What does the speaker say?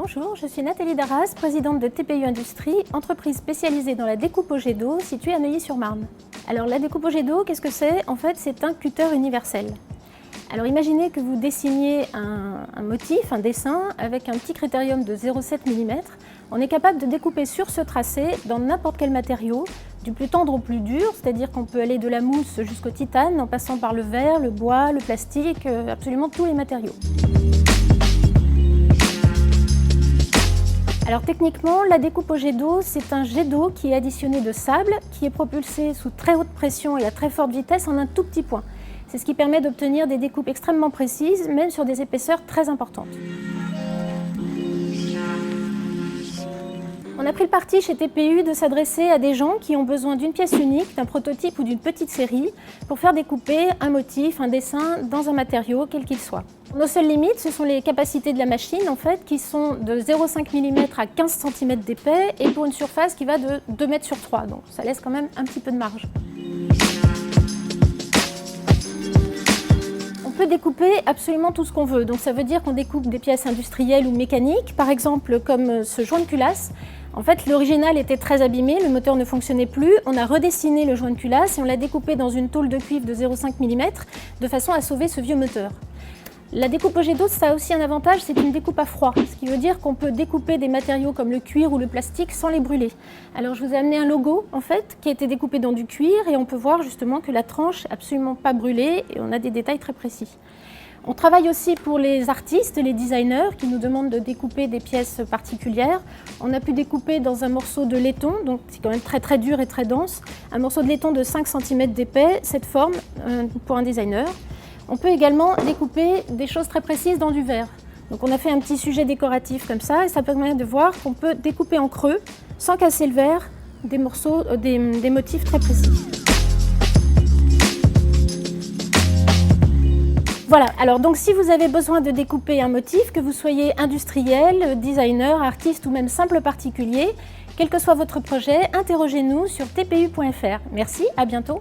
Bonjour, je suis Nathalie Darras, présidente de TPU Industrie, entreprise spécialisée dans la découpe au jet d'eau située à Neuilly-sur-Marne. Alors la découpe au jet d'eau, qu'est-ce que c'est? En fait, c'est un cutter universel. Alors imaginez que vous dessiniez un motif, un dessin, avec un petit critérium de 0,7 mm. On est capable de découper sur ce tracé dans n'importe quel matériau, du plus tendre au plus dur, c'est-à-dire qu'on peut aller de la mousse jusqu'au titane, en passant par le verre, le bois, le plastique, absolument tous les matériaux. Alors techniquement, la découpe au jet d'eau, c'est un jet d'eau qui est additionné de sable, qui est propulsé sous très haute pression et à très forte vitesse en un tout petit point. C'est ce qui permet d'obtenir des découpes extrêmement précises, même sur des épaisseurs très importantes. On a pris le parti chez TPU de s'adresser à des gens qui ont besoin d'une pièce unique, d'un prototype ou d'une petite série pour faire découper un motif, un dessin dans un matériau, quel qu'il soit. Nos seules limites, ce sont les capacités de la machine, en fait, qui sont de 0,5 mm à 15 cm d'épais et pour une surface qui va de 2 mètres sur 3, donc ça laisse quand même un petit peu de marge. On peut découper absolument tout ce qu'on veut, donc ça veut dire qu'on découpe des pièces industrielles ou mécaniques, par exemple comme ce joint de culasse. En fait, l'original était très abîmé, le moteur ne fonctionnait plus, on a redessiné le joint de culasse et on l'a découpé dans une tôle de cuivre de 0,5 mm de façon à sauver ce vieux moteur. La découpe au jet d'eau, ça a aussi un avantage, c'est une découpe à froid, ce qui veut dire qu'on peut découper des matériaux comme le cuir ou le plastique sans les brûler. Alors je vous ai amené un logo en fait qui a été découpé dans du cuir et on peut voir justement que la tranche n'est absolument pas brûlée et on a des détails très précis. On travaille aussi pour les artistes, les designers qui nous demandent de découper des pièces particulières. On a pu découper dans un morceau de laiton, donc c'est quand même très dur et très dense, un morceau de laiton de 5 cm d'épais, cette forme pour un designer. On peut également découper des choses très précises dans du verre. Donc on a fait un petit sujet décoratif comme ça et ça permet de voir qu'on peut découper en creux, sans casser le verre, des motifs très précis. Voilà, alors donc si vous avez besoin de découper un motif, que vous soyez industriel, designer, artiste ou même simple particulier, quel que soit votre projet, interrogez-nous sur tpu.fr. Merci, à bientôt.